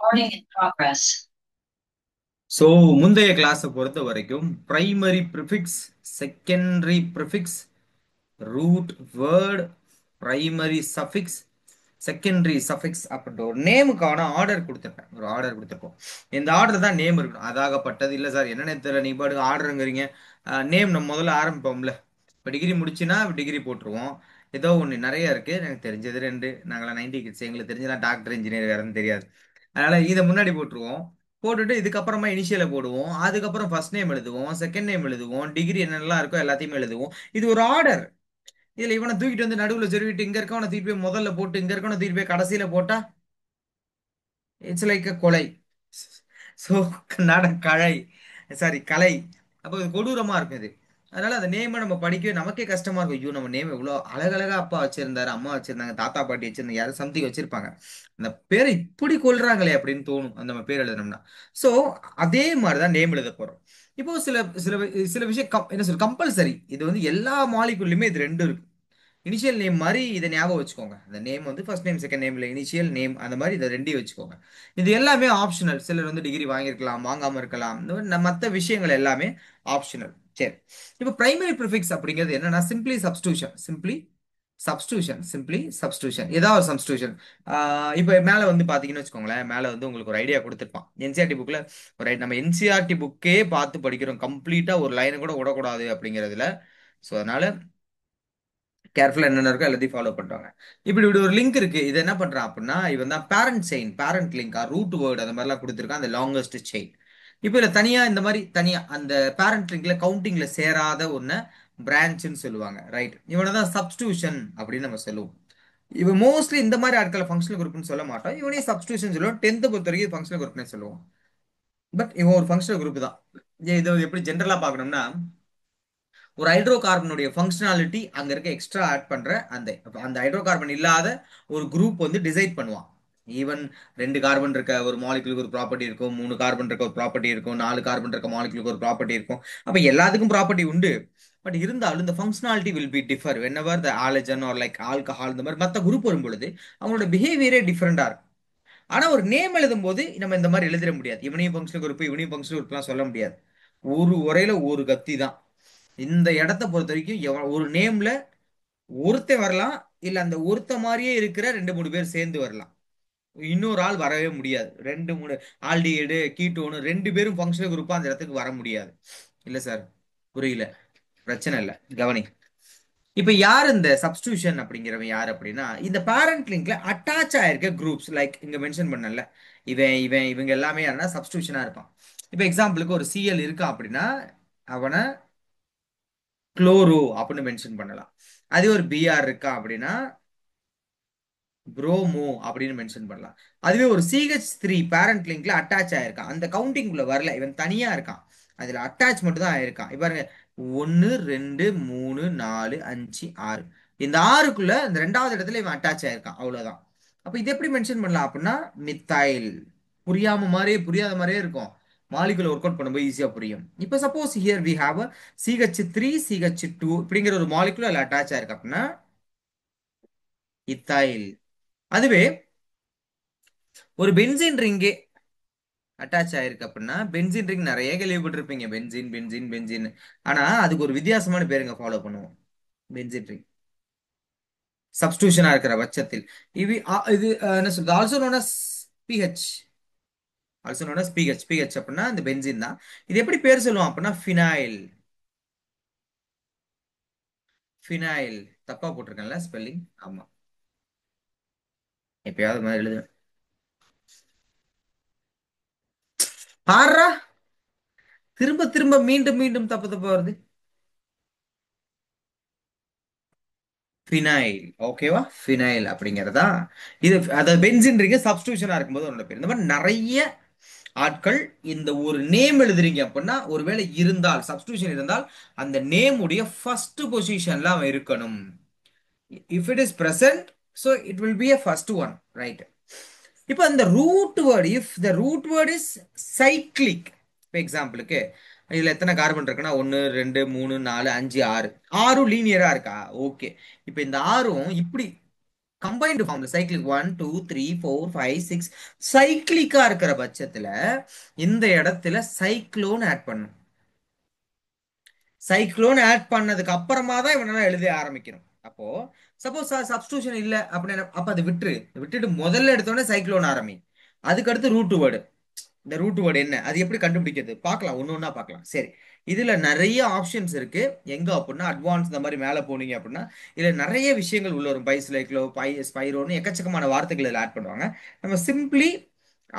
Recording in progress. So முந்தைய கிளாஸை பொறுத்த வரைக்கும் primary prefix, secondary prefix, root word, primary suffix, secondary suffix அப்படின்ற ஒரு நேமுக்கான ஆர்டர் கொடுத்துருப்பேன். ஒரு ஆர்டர் கொடுத்துருப்போம். இந்த ஆர்டர் தான் நேம் இருக்கணும். அதாகப்பட்டது இல்லை சார் என்னென்ன தெரியல, நீ பாட்டுக்கு ஆர்டருங்கிறீங்க. நேம் நம்ம முதல்ல ஆரம்பிப்போம்ல. இப்போ டிகிரி முடிச்சுன்னா டிகிரி போட்டுருவோம். ஏதோ ஒன்று நிறைய இருக்கு. எனக்கு தெரிஞ்சது ரெண்டு. நாங்களாம் 90 கிட்ஸ், எங்களுக்கு தெரிஞ்சதெல்லாம் டாக்டர், இன்ஜினியர் வேறன்னு தெரியாது. அதனால இதை முன்னாடி போட்டுருவோம். போட்டுட்டு இதுக்கப்புறமா இனிஷியலை போடுவோம். அதுக்கப்புறம் ஃபர்ஸ்ட் நேம் எழுதுவோம், செகண்ட் நேம் எழுதுவோம், டிகிரி என்னென்னலாம் இருக்கோ எல்லாத்தையுமே எழுதுவோம். இது ஒரு ஆர்டர். இதுல இவனை தூக்கிட்டு வந்து நடுவுல சொருவிட்டு இங்க இருக்கவனை தூக்கிட்டு போய் முதல்ல போட்டு இங்க இருக்கவனை தூக்கிட்டு போய் கடைசியில போட்டா இட்ஸ் லைக் அ கொலை. ஸோ கலை. சாரி, கலை. அப்போ இது கொடூரமா இருக்கும் இது. அதனால அந்த நேமை நம்ம படிக்கவே நமக்கே கஷ்டமா இருக்கும். ஐயோ, நம்ம நேம் எவ்வளோ அழகழகா அப்பா வச்சிருந்தாரு, அம்மா வச்சிருந்தாங்க, தாத்தா பாட்டி வச்சிருந்தாங்க, யாரும் சம்திங் வச்சிருப்பாங்க. அந்த பேரை இப்படி கொள்றாங்களே அப்படின்னு தோணும் அந்த நம்ம பேர் எழுதணும்னா. ஸோ அதே மாதிரிதான் நேம் எழுத போறோம். இப்போ சில சில சில விஷயம் என்ன சொல்ற கம்பல்சரி. இது வந்து எல்லா மாலிகுல்லையுமே இது ரெண்டும் இருக்கு. இனிஷியல் நேம் மாதிரி இதை ஞாபகம் வச்சுக்கோங்க. அந்த நேம் வந்து ஃபர்ஸ்ட் நேம் செகண்ட் நேம்ல இனிஷியல் நேம் அந்த மாதிரி இதை ரெண்டையும் வச்சுக்கோங்க. இது எல்லாமே ஆப்ஷனல். சிலர் வந்து டிகிரி வாங்கியிருக்கலாம், வாங்காம இருக்கலாம். இந்த மாதிரி மற்ற விஷயங்கள் எல்லாமே ஆப்ஷனல். சரி. இப்போ பிரைமரி ப்ரிஃபிக்ஸ் அப்படிங்கிறது என்னன்னா சிம்பிளி சப்ஸ்டியூஷன். சிம்பிளி சப்ஸ்டியூஷன், ஏதாவது ஒரு சப்ஸ்டியூஷன். இப்போ மேலே வந்து பார்த்தீங்கன்னு வச்சுக்கோங்களேன், மேலே வந்து உங்களுக்கு ஒரு ஐடியா கொடுத்துருப்பான் என்சிஆர்டி புக்கில். ஒரு நம்ம என்சிஆர்டி புக்கே பார்த்து படிக்கிறோம், கம்ப்ளீட்டாக ஒரு லைனை கூட விடக்கூடாது அப்படிங்கிறதுல. ஸோ அதனால கேர்ஃபுல்லா என்னென்ன இருக்கோ எல்லாத்தையும் ஃபாலோ பண்றாங்க. இப்படி ஒரு லிங்க் இருக்கு. இது என்ன பண்றான் அப்படின்னா, இவன் தான் parent chain, parent link, root word அந்த மாதிரிலாம் கொடுத்துருக்கான், அந்த லாங்கஸ்ட் செயின். இப்போ இதுல தனியா இந்த மாதிரி தனியா அந்த பேரண்ட் லிங்க்ல கவுண்டிங்ல சேராத ஒன்னு பிரான்ச்னு சொல்லுவாங்க. ரைட். இவனை தான் சப்ஸ்டியூஷன் அப்படின்னு நம்ம சொல்லுவோம். இவன் மோஸ்ட்லி இந்த மாதிரி ஆட்களை ஃபங்க்ஷனல் குரூப்னு சொல்ல மாட்டோம். இவனே சப்ஸ்டியூஷன் சொல்லுவோம். 10th பொறுத்த வரைக்கும் ஃபங்க்ஷனல் குரூப்னே சொல்லுவோம். பட் இவன் ஒரு ஃபங்க்ஷனல் குரூப் தான். இது எப்படி ஜென்ரலா பார்க்கணும்னா, ஒரு ஹைட்ரோ கார்பனுடைய ஃபங்க்ஷனாலிட்டி அங்க இருக்க எக்ஸ்ட்ரா ஆட் பண்ற அந்த அந்த ஹைட்ரோ கார்பன் இல்லாத ஒரு குரூப் வந்து டிசைட் பண்ணுவான். ஈவன் 2 கார்பன் இருக்க ஒரு மாலிகுலுக்கு ஒரு ப்ராப்பர்ட்டி இருக்கும், 3 கார்பன் இருக்க ஒரு ப்ராப்பர்ட்டி இருக்கும், 4 கார்பன் இருக்க மாலிகுலுக்கு ஒரு ப்ராப்பர்ட்டி இருக்கும். அப்ப எல்லாத்துக்கும் ப்ராப்பர்ட்டி உண்டு. பட் இருந்தாலும் இந்த functionality will be differ when the halogen are like alcohol இந்த மாதிரி மற்ற குரூப் வரும் பொழுது அவங்களோட பிஹேவியரே டிஃபரெண்டா இருக்கும். ஆனா ஒரு நேம் எழுதும் போது நம்ம இந்த மாதிரி எழுதிட முடியாது. இவனையும் ஃபங்க்ஷனல் குரூப் இவனையும் ஃபங்க்ஷனல் குரூப்லாம் சொல்ல முடியாது. ஒரு உரையில ஒரு கத்தி தான். இந்த இடத்த பொறுத்த வரைக்கும் ஒரு நேம்ல ஒருத்தன் வரலாம், இல்ல அந்த ஒருத்த மாதிரியே இருக்கிற 2 3 பேர் சேர்ந்து வரலாம். இன்னொரு ஆள் வரவே முடியாது. 2 3 ஆல்டிஹைடு கீட்டோனு 2 பேரும் ஃபங்க்ஷனல் குரூப்பா அந்த இடத்துக்கு வர முடியாது. இல்ல சார், புரியல, பிரச்சனை இல்ல, கவனி. இப்ப யார் இந்த சப்ஸ்டியூஷன் அப்படிங்கிறவன் யார் அப்படின்னா, இந்த பேரண்ட் லிங்க்ல அட்டாச் ஆயிருக்க குரூப்ஸ் லைக் இங்க மென்ஷன் பண்ணல, இவன் இவன் இவங்க எல்லாமே யாருன்னா சப்ஸ்டியூஷனா இருப்பான். இப்ப எக்ஸாம்பிளுக்கு ஒரு சிஎல் இருக்கான் அப்படின்னா அவனை குளோரோ அப்படின்னு மென்ஷன் பண்ணலாம். அதே ஒரு பிஆர் இருக்கா அப்படின்னா புரோமோ அப்படின்னு மென்ஷன் பண்ணலாம். அதுவே ஒரு CH3 பேரண்ட் லிங்க்ல அட்டாச் ஆயிருக்கான், அந்த கவுண்டிங் உள்ள வரல, இவன் தனியா இருக்கான், அதுல அட்டாச் மட்டும் தான் ஆயிருக்கான். இப்ப பாருங்க, 1 2 3 4 5 6, இந்த ஆறுக்குள்ள இந்த ரெண்டாவது இடத்துல இவன் அட்டாச் ஆயிருக்கான், அவ்வளவுதான். அப்ப இது எப்படி மென்ஷன் பண்ணலாம் அப்படின்னா மித்தைல். புரியாம மாதிரியே புரியாத மாதிரியே இருக்கும். மாலிகுல ஒர்க் அவுட் பண்ணும்போது ஈஸியா புரியும். இப்ப suppose here we have CH3 CH2 இப்படிங்கிற ஒரு மாலிகுல அதுல அட்டாச் ஆயிருக்கு அப்படின்னா இத்தைல். அதுவே ஒரு பென்சீன் ரிங்கே அட்டாச் ஆயிருக்கு அப்படின்னா, பென்சீன் ரிங் நிறைய கேள்விப்பட்டிருப்பீங்க, பென்சீன் பென்சீன் பென்சீன். ஆனா அதுக்கு ஒரு வித்தியாசமான பேருங்க ஃபாலோ பண்ணுவோம். பென்சீன் ரிங் சப்ஸ்டியூஷனா இருக்கிற பட்சத்தில் இது என்ன சொல்றது, also known as PH. Also known as PH அப்படின்னா இந்த பென்சீன் தான். இது எப்படி பேர் சொல்லுவோம் அப்படின்னா ஃபினைல். ஃபினைல். தப்பா போட்டிருக்கேன்ல ஸ்பெல்லிங். ஆமா, எப்பயாவது மாதிரி எழுதுறேன். பாடுறா, திரும்ப திரும்ப மீண்டும் மீண்டும் தப்பு தப்பா வருது. ஃபினைல். ஓகேவா, ஃபினைல் அப்படிங்கிறதா. இது அதாவது பென்சின்றீங்க சப்ஸ்டியூஷனா இருக்கும்போது உன்னோட பேர். இந்த மாதிரி நிறைய ஆட்கள் இந்த ஒரு நேம் எழுதுறீங்க அப்படின்னா ஒருவேளை இருந்தால் சப்ஸ்டியூஷன் இருந்தால் அந்த நேம் உடைய ஃபர்ஸ்ட் பொசிஷன்ல அவன் இருக்கணும். If it is present, so it will be a first one. Right. இப்போ இந்த root word, if the root word is cyclic. இப்போ எக்ஸாம்பிளுக்கு இதுல எத்தனை கார்பன் இருக்குன்னா 1 2 3 4 5 6. ஆறும் லீனியரா இருக்கா? ஓகே. இப்போ இந்த ஆறும் இப்படி கம்பைன்டு ஃபார்ம்ல சைக்கிளிக் 1 2 3 4 5 6 சைக்கிளிக்கா இருக்கிற பட்சத்துல இந்த இடத்துல சைக்ளோன் ஆட் பண்ணும். சைக்ளோன் ஆட் பண்ணதுக்கு அப்புறமா தான் இவனால எழுத ஆரம்பிக்கணும். அப்போ சப்போஸ் சப்ஸ்டியூஷன் இல்ல அப்படின்னு அப்ப அதை விட்டுட்டு முதல்ல எடுத்தோடனே சைக்ளோன் ஆரம்பி. அதுக்கு அடுத்து ரூட் வேர்டு. இந்த ரூட் வேர்டு என்ன, அது எப்படி கண்டுபிடிக்கிறது பார்க்கலாம், ஒன்று ஒன்றா பார்க்கலாம். சரி, இதுல நிறைய ஆப்ஷன்ஸ் இருக்கு. எங்க அப்படின்னா அட்வான்ஸ் இந்த மாதிரி மேலே போனீங்க அப்படின்னா இதுல நிறைய விஷயங்கள் உள்ள வரும். பைஸ்லைக்லோ ஸ்பைரோன்னு எக்கச்சக்கமான வார்த்தைகள் இதில் ஆட் பண்ணுவாங்க. நம்ம simply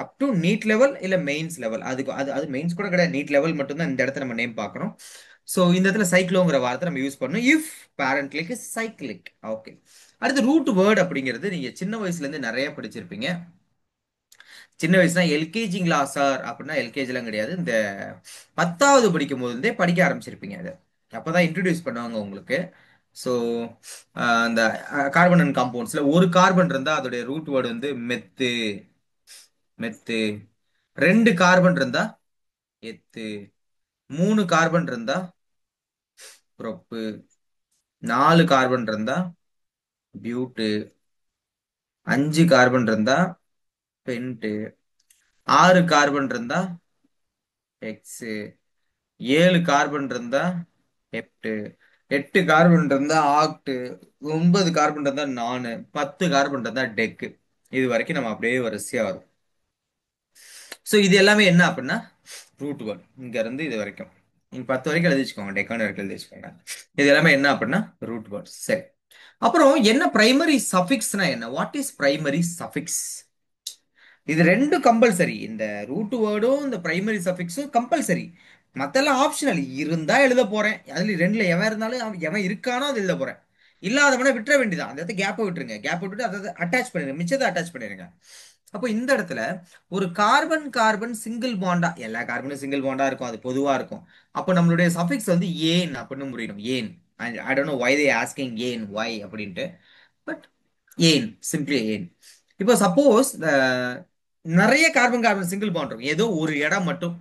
up to NEET level இல்ல மெயின்ஸ் லெவல், அதுக்கு அது அது மெயின்ஸ் கூட கிடையாது, நீட் லெவல் மட்டும்தான் இந்த இடத்துல நம்ம நேம் பார்க்கணும். ஸோ இந்த இடத்துல சைக்ளோங்கிற வார்த்தை நம்ம யூஸ் பண்ணணும் if parent click is cyclic. Okay. அடுத்து ரூட் வேர்ட் அப்படிங்கிறது நீங்க சின்ன வயசுல இருந்து நிறைய படிச்சிருப்பீங்க. சின்ன வயசுனா எல்கேஜிங்களா சார் அப்படின்னா எல்கேஜிலாம் கிடையாது, இந்த 10வது படிக்கும் போது இருந்தே படிக்க ஆரம்பிச்சிருப்பீங்க. அதை அப்பதான் இன்ட்ரடியூஸ் பண்ணுவாங்க உங்களுக்கு. ஸோ அந்த கார்பன் அண்ட் காம்பவுண்ட்ஸ்ல ஒரு கார்பன் இருந்தா அதோடைய ரூட் வேர்டு வந்து மெத்து. மெத்து. 2 கார்பன் இருந்தா எத்து. 3 கார்பன் இருந்தா ப்ரோப்பு. 4 கார்பன் இருந்தா பியூட்டு. 5 கார்பன் இருந்தா பென்ட்டு. 6 கார்பன் இருந்தா எக்ஸ். 7 கார்பன் இருந்தா ஹெப்டு. 8 கார்பன் இருந்தா ஆக்டு. 9 கார்பன் இருந்தா 10 கார்பன் இருந்தா டெக்கு. இது வரைக்கும் நம்ம அப்படியே வரிசையா வரும். ஸோ இது எல்லாமே என்ன அப்படின்னா ரூட் வேர்ட். இங்க இருந்து இது வரைக்கும் நீங்க 10 வரைக்கும் எழுதி வச்சுக்கோங்க, டெக்கான் வரைக்கும் எழுதி வச்சுக்கோங்க. இது எல்லாமே என்ன அப்படின்னா ரூட் வேர்ட். சரி, அப்புறம் என்ன பிரைமரி சஃபிக்ஸ்னா என்ன, வாட் இஸ் பிரைமரி சஃபிக்ஸ்? இது ரெண்டும் கம்பல்சரி. இந்த ரூட் வேர்டும் இந்த பிரைமரி சஃபிக்ஸும் கம்பல்சரி. மத்தெல்லாம் ஆப்ஷனல். இருந்தா எழுத போறேன், அதுல ரெண்டுல எவன் இருந்தாலும் எவன் இருக்கானோ அது எழுத போறேன். இல்லாதவன விட்டுற வேண்டியதான். அந்த இடத்துல கேப்பை விட்டுருங்க. கேப் விட்டுட்டு அதை அட்டாச் பண்ணிருங்க, மிச்சத்தை அட்டாச் பண்ணிருங்க. அப்போ இந்த இடத்துல ஒரு கார்பன் கார்பன் சிங்கிள் பாண்டா, எல்லா கார்பனும் சிங்கிள் பாண்டா இருக்கும், அது பொதுவா இருக்கும். அப்போ நம்மளுடைய சஃபிக்ஸ் வந்து ஏன் அப்படின்னு புரியணும். ஏன், I don't know why they asking ஏன் வை அப்படின்ட்டு. பட் ஏன், சிம்பிளி ஏன். இப்போ சப்போஸ் நிறைய கார்பன் கார்பன் சிங்கிள் பாண்ட் இருக்கும், ஏதோ ஒரு இடம் மட்டும்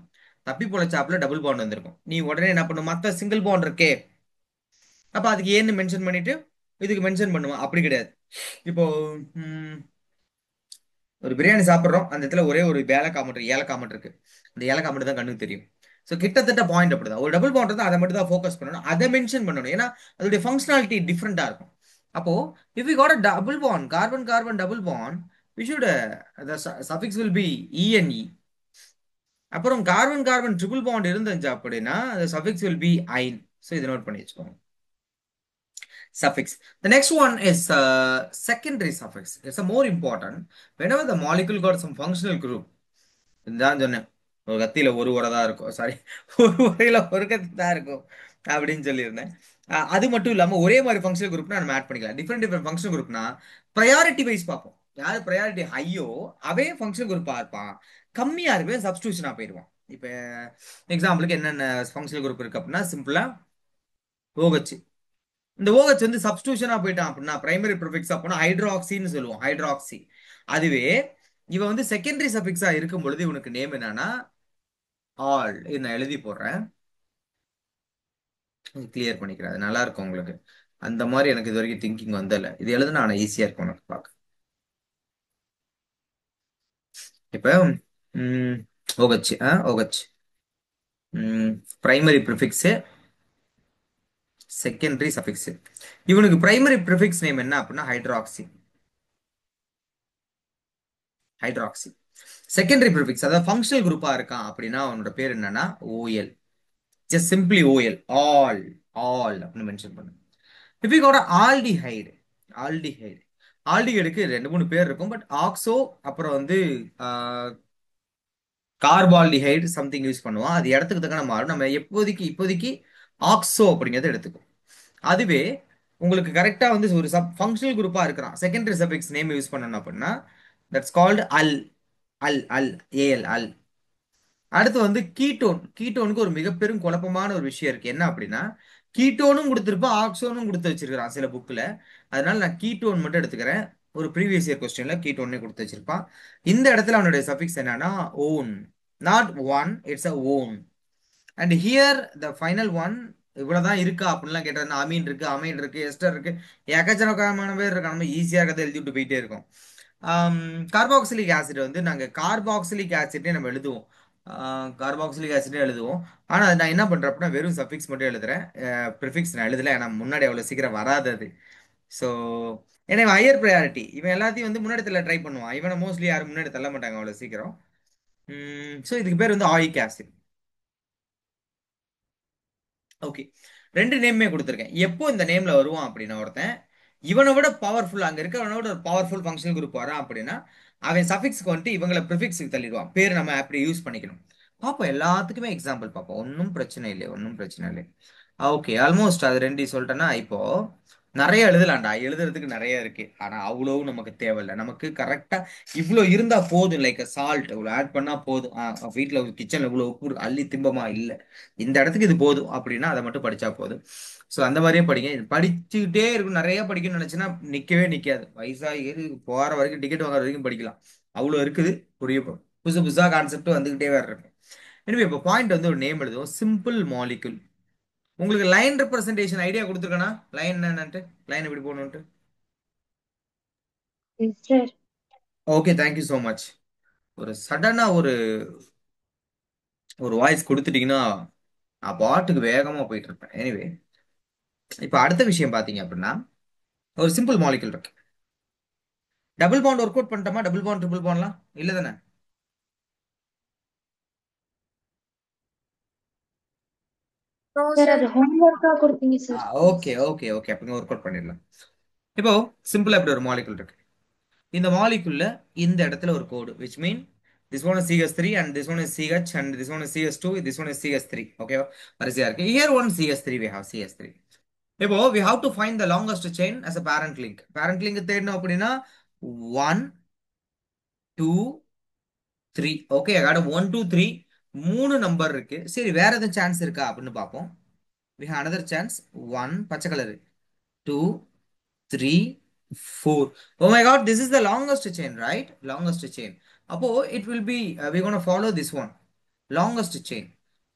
தப்பி பொழைச்சாப்புல டபுள் பாண்ட் வந்திருக்கும். நீ உடனே என்ன பண்ணும், மற்ற சிங்கிள் பாண்ட் இருக்கே அப்ப அதுக்கு ஏன்னு மென்ஷன் பண்ணிட்டு இதுக்கு மென்ஷன் பண்ணுவான். அப்படி கிடையாது. இப்போ ஒரு பிரியாணி சாப்பிட்றோம், அந்த இடத்துல ஒரே ஒரு ஏலக்காய் மட்டும் இருக்கு. அந்த ஏலக்காய் மட்டும் தான் கண்ணுக்கு தெரியும். ஸோ கிட்டத்தட்ட பாயிண்ட் அப்படிதான். ஒரு டபுள் பாண்ட் தான், அதை மட்டும் தான் ஃபோக்கஸ் பண்ணணும், அதை மென்ஷன் பண்ணணும். ஏன்னா அதோடைய ஃபங்க்ஷனாலிட்டி டிஃப்ரெண்டா இருக்கும். அப்போ if we got a double bond, carbon carbon double bond, we should the suffix will be ene. அப்புறம் கார்பன் கார்பன் ட்ரிபிள் பாண்ட் இருந்துச்சு அப்படின்னா the suffix will be ein. So இதை நோட் பண்ணி வச்சுக்கோங்க. Suffix. The next one is secondary suffix. It's a more important. Whenever the molecule got some functional group, இதுதான் சொன்னேன், ஒரு கத்தியில ஒரு உரை தான் இருக்கும், சாரி, ஒரு உரையில ஒரு கத்தி தான் இருக்கும் அப்படின்னு சொல்லியிருந்தேன். அது மட்டும் இல்லாம ஒரே மாதிரி ஃபங்க்ஷனல் குரூப்னா நம்ம ஆட் பண்ணிக்கலாம். டிஃப்ரெண்ட் டிஃப்ரெண்ட் ஃபங்க்ஷனல் குரூப்னா ப்ரையாரிட்டி வைஸ் பார்ப்போம். யார் ப்ரையாரிட்டி ஹையோ அவே ஃபங்க்ஷனல் குரூப்பா இருப்பான், கம்மியா இருக்கவே சப்ஸ்டியூஷனா போயிடுவான். இப்போ எக்ஸாம்பிளுக்கு என்னென்ன ஃபங்க்ஷனல் குரூப் இருக்கு அப்படின்னா சிம்பிளா OH. இந்த OH வந்து சப்ஸ்டியூஷனா போயிட்டான் அப்படின்னா பிரைமரி ப்ரிஃபிக்ஸா போனா ஹைட்ராக்சின்னு சொல்லுவோம், ஹைட்ராக்சி. அதுவே இவன் வந்து செகண்டரி சஃபிக்ஸா இருக்கும் பொழுது இவனுக்கு நேம் என்னன்னா ஆல். இது நான் எழுதி போடுறேன், கிளியர் பண்ணிக்கிறேன், அது நல்லா இருக்கும் உங்களுக்கு. அந்த மாதிரி எனக்கு இது வரைக்கும் திங்கிங் வந்தல, இது எழுதுனா ஆனால் ஈஸியா இருக்கும் உனக்கு பார்க்க. இப்போ OH OH primary prefix, secondary suffix. இவனுக்கு பிரைமரி ப்ரிஃபிக்ஸ் நேம் என்ன அப்படின்னா ஹைட்ராக்சி. ஹைட்ராக்சி. செகண்டரி ப்ரிஃபிக்ஸ் அதாவது ஃபங்க்ஷனல் குரூப்பா இருக்கான் அப்படின்னா அவனோட பேர் என்னன்னா OL. Just simply OL, all. All அப்படின்னு மென்ஷன் பண்ணு. if we got a aldehyde, aldehyde, ஆல்டிஹைடுக்கு 2 3 பேர் இருக்கும். பட் ஆக்சோ அப்புறம் வந்து கார்பால்டிஹைடு சம்திங் யூஸ் பண்ணுவோம், அது இடத்துக்கு தக்கன மாறும். நம்ம இப்போதைக்கு ஆக்சோ அப்படிங்கிறத எடுத்துக்கும். அதுவே உங்களுக்கு கரெக்டா வந்து ஒரு ஃபங்க்ஷனல் குரூப்பா இருக்கிறான், செகண்டரி சஃபிக்ஸ் நேம் யூஸ் பண்ணணும் அப்படின்னா that's called al. Al al AL al. அடுத்து வந்து கீட்டோன். கீட்டோனுக்கு ஒரு மிக பெரும் குழப்பமான ஒரு விஷயம் இருக்கு, என்ன அப்படின்னா கீட்டோனும் கொடுத்துருப்பான் ஆக்சோனும் கொடுத்து வச்சிருக்கான் சில புக்ல. அதனால நான் கீட்டோன் மட்டும் எடுத்துக்கிறேன். ஒரு ப்ரீவியஸ் இயர் கொஸ்டின்ல கீட்டோனே கொடுத்து வச்சிருப்பான். இந்த இடத்துல அவனுடைய சஃபிக்ஸ் என்னன்னா own, not one, it's a own. And here the final one இவ்வளவுதான் இருக்கா அப்படின்லாம் கேட்டா அமீன் இருக்கு, அமைன் இருக்கு, எஸ்டர் இருக்கு, ஏக்கச்சக்கமான பேர் இருக்கா. நம்ம ஈஸியா கதை எழுதி விட்டு போயிட்டே இருக்கோம். கார்பாக்சிலிக் ஆசிட் வந்து நாங்க கார்பாக்சிலிக் ஆசிட்னே நம்ம எழுதுவோம். கார்பாக்சிலிக் ஆசிடே எழுதுவோம். ஆனா அது நான் என்ன பண்றேன் அப்படின்னா வெறும் சஃபிக்ஸ் மட்டும் எழுதுறேன். ப்ரிஃபிக்ஸ் நான் எழுதல, ஏன்னா முன்னாடி அவ்வளவு சீக்கிரம் வராது அது. ஸோ ஏன்னா ஹையர் ப்ரையாரிட்டி, இவன் எல்லாத்தையும் வந்து முன்னாடி தள்ள ட்ரை பண்ணுவான். இவனை மோஸ்ட்லி யாரும் முன்னாடி தள்ள மாட்டாங்க அவ்வளவு சீக்கிரம். ஸோ இதுக்கு பேர் வந்து ஆயிக் ஆசிட். ஓகே, ரெண்டு நேமே கொடுத்துருக்கேன். எப்போ இந்த நேம்ல வருவான் அப்படின்னா ஒருத்தன் இவனை விட பவர்ஃபுல், அங்க இருக்கவனோட ஒரு பவர்ஃபுல் ஃபங்க்ஷனல் குரூப் வரான் அப்படின்னா அவன் சஃபிக்ஸ்க்கு வந்துட்டு இவங்களை ப்ரிஃபிக்ஸுக்கு தள்ளிடுவான். பேர் நம்ம அப்படி யூஸ் பண்ணிக்கணும். பார்ப்போம், எல்லாத்துக்குமே எக்ஸாம்பிள் பார்ப்போம். ஒன்றும் பிரச்சனை இல்லை, ஒன்றும் பிரச்சனை இல்லை. ஓகே, ஆல்மோஸ்ட் அது ரெண்டு சொல்லிட்டேன்னா இப்போ நிறைய எழுதலாம்டா, எழுதுறதுக்கு நிறைய இருக்கு. ஆனா அவ்வளவு நமக்கு தேவையில்லை. நமக்கு கரெக்டா இவ்வளோ இருந்தா போதும். லைக் சால்ட் இவ்வளோ ஆட் பண்ணா போதும். வீட்டில் கிச்சன்ல இவ்வளோ உப்பு அள்ளி திம்பமா இல்லை, இந்த இடத்துக்கு இது போதும் அப்படின்னா அதை மட்டும் படிச்சா போதும். ஸோ அந்த மாதிரியே படிங்க. இது படிச்சுக்கிட்டே இருக்கும். நிறைய படிக்கணும்னு நினைச்சுன்னா நிக்கவே நிக்காது. வயசாகி ஏறி போற வரைக்கும், டிக்கெட் வாங்குற வரைக்கும் படிக்கலாம். அவ்வளோ இருக்குது. புரிய புதுசு புதுசா கான்செப்ட் வந்துகிட்டே வேற இருக்கு. எனவே இப்போ பாயிண்ட் வந்து ஒரு நேம் எழுதுவோம், சிம்பிள் மாலிகுல். உங்களுக்கு லைன் ரெப்ரசன்டேஷன் ஐடியா கொடுத்துருக்கேனா? லைன் என்னன்ட்டு, லைன் எப்படி போகணுன்ட்டு. Yes sir. Okay, thank you so much. ஒரு சடனா ஒரு ஒரு வாய்ஸ் கொடுத்துட்டீங்கன்னா நான் பாட்டுக்கு வேகமா போயிட்டு இருப்பேன். எனிவே, இப்போ அடுத்த விஷயம் பாத்தீங்க அப்படின்னா ஒரு சிம்பிள் மாலிகுல் இருக்கு. டபுள் பாண்ட் ஒர்க் அவுட் பண்ணிட்டோமா? டபுள் பாண்ட் ட்ரிபிள் பாண்ட்லாம் இல்ல தானே? சார் அது ஹோம்ஒர்க்கா கொடுத்தீங்க சார். ஓகே ஓகே ஓகே, அப்பங்க ஒர்க் அவுட் பண்ணிடலாம். இப்போ சிம்பிளா இப்படி ஒரு மாலிகுல் இருக்கு. இந்த மாலிகுல்ல இந்த இடத்துல ஒரு கோடு which mean this one is CH3 and this one is CH and this one is CH2, this one is CH3. ஓகேவா? வரிசையா இருக்கு. Here one CH3, we have CH3. இப்போ we have to find the longest chain as a parent link. Parent link தேடணும் அப்படின்னா 1 2 3. Okay, I got 1 2 3. மூணு number இருக்கு. சரி, வேற எதுவும் சான்ஸ் இருக்கா அப்படின்னு பார்ப்போம். We have another chance. 1 பச்சை colour, 2 3 4. Oh my god, this is the longest chain, right? Longest chain. அப்போ it will be we're going to follow this one, longest chain.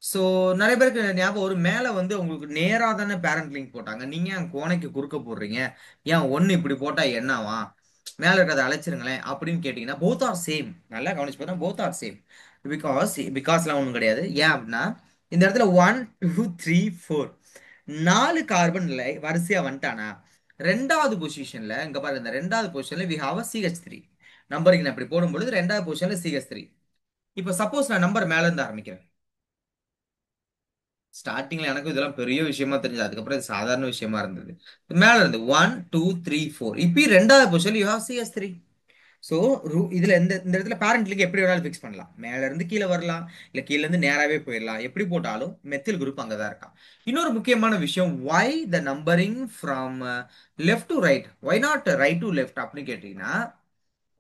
So நிறைய பேருக்கு ஞாபகம் ஒரு மேலே வந்து உங்களுக்கு நேராக தானே பேரண்ட் லிங்க் போட்டாங்க. நீங்க ஏன் கோணைக்கு குறுக்க போடுறீங்க? ஏன் ஒன்று இப்படி போட்டா என்னவா? மேலே இருக்கிறத அழைச்சிருங்களேன் அப்படின்னு கேட்டிங்கன்னா போத் ஆர் சேம். நல்லா கவனிச்சு பார்த்தா போத் ஆர் சேம். பிகாஸ்லாம் ஒன்றும் கிடையாது. ஏன் அப்படின்னா இந்த இடத்துல 1 2 3 4 நாலு கார்பன் வரிசையா வந்துட்டானா ரெண்டாவது பொசிஷன்ல இங்க பாருங்க, இந்த ரெண்டாவது பொசிஷன்ல வி ஹாவ் CH3 நம்பரிங். நான் இப்படி போடும்பொழுது ரெண்டாவது பொசிஷன்ல CH3. இப்போ சப்போஸ் நான் நம்பர் மேல இருந்து ஆரம்பிக்கிறேன். ஸ்டார்டிங்ல எனக்கு இதெல்லாம் பெரிய விஷயமா தெரிஞ்சது, அதுக்கப்புறம் இது சாதாரண விஷயமா இருந்தது. மேல இருந்து 1 2 3 4. இப்போ ரெண்டாவது பொசிஷன்ல யூ ஹாவ் CH3. ஸோ இதுல இந்த இடத்துல பேரண்ட் லிங்க் எப்படி வேணாலும் ஃபிக்ஸ் பண்ணலாம். மேல இருந்து கீழே வரலாம், இல்ல கீழ இருந்து நேராவே போயிடலாம். எப்படி போட்டாலும் மெத்தில் குரூப் அங்கதான் இருக்கான். இன்னொரு முக்கியமான விஷயம், why the numbering from left to right, why not right to left அப்படின்னு கேட்டீங்கன்னா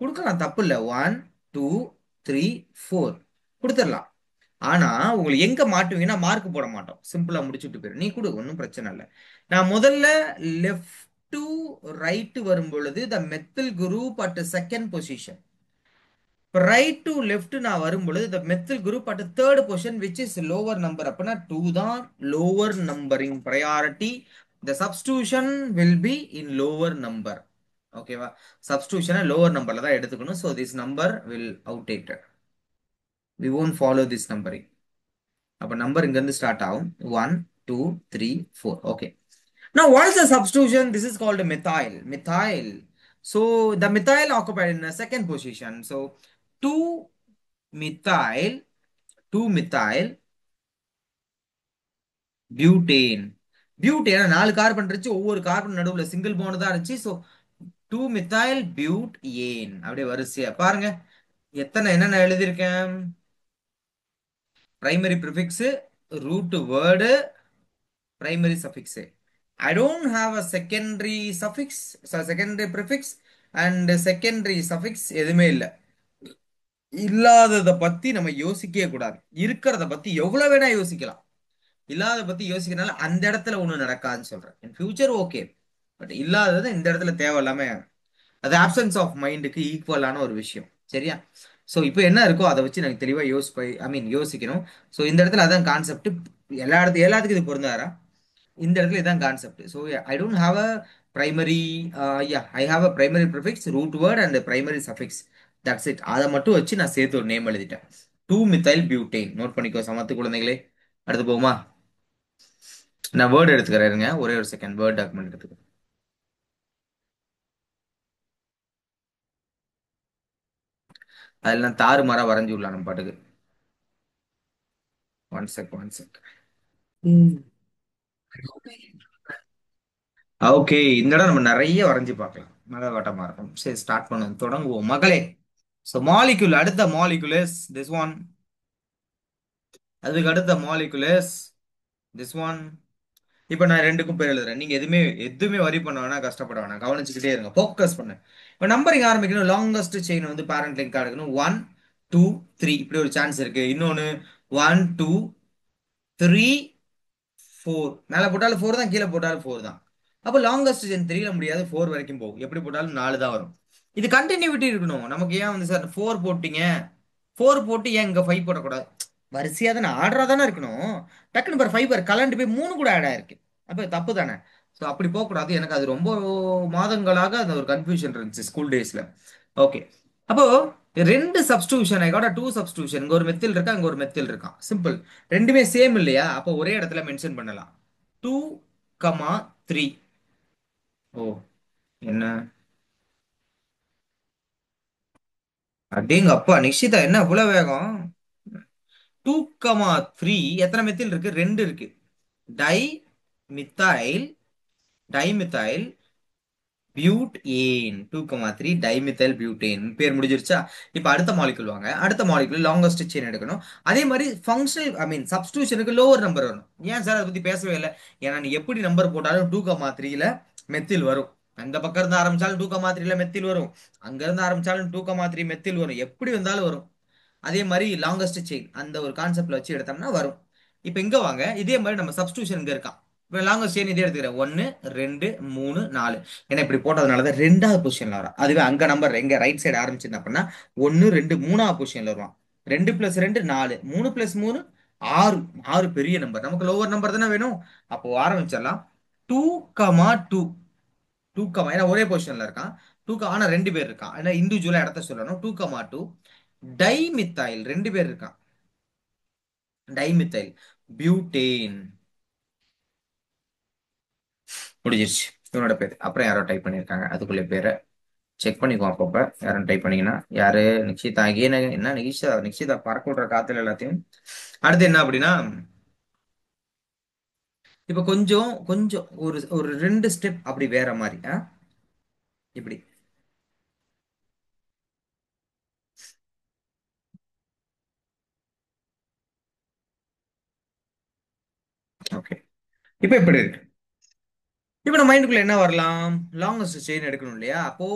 கொடுக்கலாம், தப்பு இல்லை. 1 2 3 4 கொடுத்துடலாம். ஆனா உங்களை எங்க மாட்டுவீங்கன்னா மார்க் போட மாட்டோம், சிம்பிளா முடிச்சுட்டு போயிடும். நீ கொடு, ஒன்றும் பிரச்சனை இல்லை. நான் முதல்ல லெஃப்ட் டு ரைட் வரும் பொழுது the methyl group at second position. இப்போ ரைட் டு லெஃப்ட் நான் வரும் பொழுது the methyl group at third position which is lower number. அப்படின்னா 2 தான் lower numbering priority. The substitution will be in lower number. ஓகேவா? சப்ஸ்டியூஷனை லோவர் நம்பர்ல தான் எடுத்துக்கணும். So this number will outdated. We won't follow this numbering. அப்ப number இங்க இருந்து ஸ்டார்ட் ஆகும். 1 2 3 4. Okay, now what is the substitution? This is called a methyl. Methyl. So the methyl occupied in the second position. So 2 methyl 2 methyl butane. Butane நாலு carbon இருந்துச்சு, ஒவ்வொரு carbon நடுவுல single bond தான் இருந்துச்சு. So 2 methyl butane. அப்படியே வரிசையா பாருங்க எத்தனை என்னென்ன எழுதியிருக்கேன். Primary prefix, root word, primary suffix. I don't have a secondary suffix, so secondary prefix and secondary suffix எதுவுமே இல்லை. இல்லாததை பத்தி நம்ம யோசிக்கவே கூடாது. இருக்கிறத பத்தி எவ்வளவு வேணா யோசிக்கலாம். இல்லாத பத்தி யோசிக்கிறனால அந்த இடத்துல ஒண்ணு நடக்காதுன்னு சொல்றேன். இன் ஃபியூச்சர் ஓகே, பட் இல்லாதது இந்த இடத்துல தேவையில்லாம அது ஆப்சன்ஸ் ஆஃப் மைண்டுக்கு ஈக்குவலான ஒரு விஷயம். சரியா? ஸோ இப்போ என்ன இருக்கோ அதை வச்சு எனக்கு தெளிவாக யோசிப்பை ஐ மீன் யோசிக்கணும். ஸோ இந்த இடத்துல அதான் கான்செப்ட். எல்லாத்துக்கும் இது பொருந்தாரா? இந்த இடத்துல இதான் concept. So I don't have a primary, yeah I have a primary prefix, root word and primary suffix. That's it. அதை மட்டும் வச்சு நான் சேர்த்து ஒரு நேம் எழுதிட்டேன். 2 மித்தைல் பியூட்டேன். நோட் பண்ணிக்கோ சமத்து குழந்தைகளே. அடுத்து போகுமா? நான் வேர்டு எடுத்துக்கிறேன், இருங்க ஒரே ஒரு செகண்ட். வேர்ட் டாக்குமெண்ட் எடுத்துக்கிறேன். அதெல்லாம் தாறுமாறா வரைஞ்சு விடலாம் நம்ம பாட்டுக்கு. One check. ஓகே, இந்த இடம் நம்ம நிறைய வரைஞ்சு பார்க்கலாம். நல்ல வட்டமா இருக்கும். சரி, ஸ்டார்ட் பண்ணுவோம், தொடங்குவோம் மகளே. ஸோ மாலிகுல், அடுத்த மாலிகுலஸ் திஸ் ஒன். அதுக்கு அடுத்த மாலிகுலஸ் திஸ் ஒன். இப்போ நான் ரெண்டுக்கும் பேர் எழுதுறேன். நீங்க எதுவுமே எதுவுமே வரி பண்ண வேணாம், கஷ்டப்பட வேணாம், கவனிச்சுக்கிட்டே இருங்க, ஃபோக்கஸ் பண்ணு. இப்போ நம்பரிங் ஆரம்பிக்கணும். லாங்கஸ்ட் செயின் வந்து பேரண்ட் லிங்க் எடுக்கணும். 1 2 3 இப்படி ஒரு சான்ஸ் இருக்கு. இன்னொன்னு 1 2 3 4. மேல போட்டாலும் 4 தான், கீழே போட்டாலும் 4 தான். அப்போ லாங்கஸ்ட் செயின் 3ல முடியாது, 4 வரைக்கும் போகும். எப்படி போட்டாலும் 4 தான் வரும். இது கண்டினியூட்டி இருக்கணும். நமக்கு ஏன் வந்து சார் 4 போட்டீங்க, 4 போட்டு ஏன் இங்க 5 போடக்கூடாது? வரிசையா தானே, ஆர்டரா தானே இருக்கணும். டக்குனு பாரு 5 பாரு கலண்டு போய் 3 கூட ஆட் ஆயிருக்கு. அப்ப தப்பு தானே. ஸோ அப்படி போகக்கூடாது. எனக்கு அது ரொம்ப மாதங்களாக அந்த ஒரு கன்ஃபியூஷன் இருந்துச்சு ஸ்கூல் டேஸ்ல. ஓகே. அப்போ ரெண்டு substitution, I got two substitution. இங்க ஒரு மெத்தில் இருக்கா, இங்க ஒரு மெத்தில் இருக்கான். சிம்பிள். ரெண்டுமே சேம் இல்லையா? அப்போ ஒரே இடத்துல மென்ஷன் பண்ணலாம். 2 3. ஓ, என்ன அப்படிங்க அப்பா நிஷிதா, என்ன இவ்வளவு வேகம்? 2 3 எத்தனை மெத்தில் இருக்கு? ரெண்டு இருக்கு. Di methyl, dimethyl butane. 2 3 dimethyl butane. பேர் முடிஞ்சிருச்சா? இப்போ அடுத்த மாலிகுல் வாங்க. அடுத்த மாலிகுல் லாங்கஸ்ட் செயின் எடுக்கணும். அதே மாதிரி ஃபங்க்ஷனல் ஐ மீன் சப்ஸ்டியூஷனுக்கு லோவர் நம்பர் வரும். ஏன் சார் அதை பத்தி பேசவே இல்லை? ஏன்னா நீ எப்படி நம்பர் போட்டாலும் 2 3 மெத்தில் வரும். அந்த பக்கம் இருந்து ஆரம்பிச்சாலும் 2 3 மெத்தில் வரும். அங்க இருந்து ஆரம்பிச்சாலும் 2 3 மெத்தில் வரும். எப்படி வந்தாலும் வரும். அதே மாதிரி லாங்கஸ்ட் செயின் அந்த ஒரு கான்செப்ட்ல வச்சு எடுத்தோம்னா வரும். இப்போ இங்க வாங்க. இதே மாதிரி நம்ம சப்ஸ்டியூஷன் இங்க இருக்கான். இப்போ லாங்கஸ்ட் செயின் இதே எடுத்துக்கிறேன். 1 2 3 4. ஏன்னா இப்படி போட்டதுனால தான் ரெண்டாவது பொசிஷன்ல வரும். அதுவே அங்க நம்பர் எங்க ரைட் சைடு ஆரம்பிச்சிருந்தா அப்படின்னா 1 2 3வது பொசிஷன்ல வருவான். 2 + 2 4, 3 + 3 6. 6 பெரிய நம்பர். நமக்கு லோவர் நம்பர் தானே வேணும். அப்போ ஆரம்பிச்சிடலாம். 2 2 ஏன்னா ஒரே பொசிஷன்ல இருக்கான். ஆனா ரெண்டு பேர் இருக்கான். ஏன்னா இண்டிவிஜுவலா இடத்த சொல்லணும். 2 2 டைமித்தைல் ரெண்டு பேர் இருக்கான். டைமித்தைல் பியூட்டேன். முடிஞ்சிருச்சு. இவனோட பேர். அப்புறம் யாரோ டைப் பண்ணியிருக்காங்க அதுக்குள்ள பேரை செக் பண்ணிக்கோ அப்பப்ப. யாரும் டைப் பண்ணீங்கன்னா. யாரு? நிக்ஷிதா அகேன். என்ன நிகிஷா, நிக்ஷிதா பறக்க விடுற காத்துல எல்லாத்தையும். அடுத்து என்ன அப்படின்னா, இப்ப கொஞ்சம் கொஞ்சம் ஒரு ஒரு ரெண்டு ஸ்டெப் அப்படி வேற மாதிரி இப்படி. ஓகே. இப்ப இப்படி இருக்கு. இப்ப நம்ம மைண்டுக்குள்ள என்ன வரலாம்? லாங்கஸ்ட் செயின் எடுக்கணும் இல்லையா? அப்போ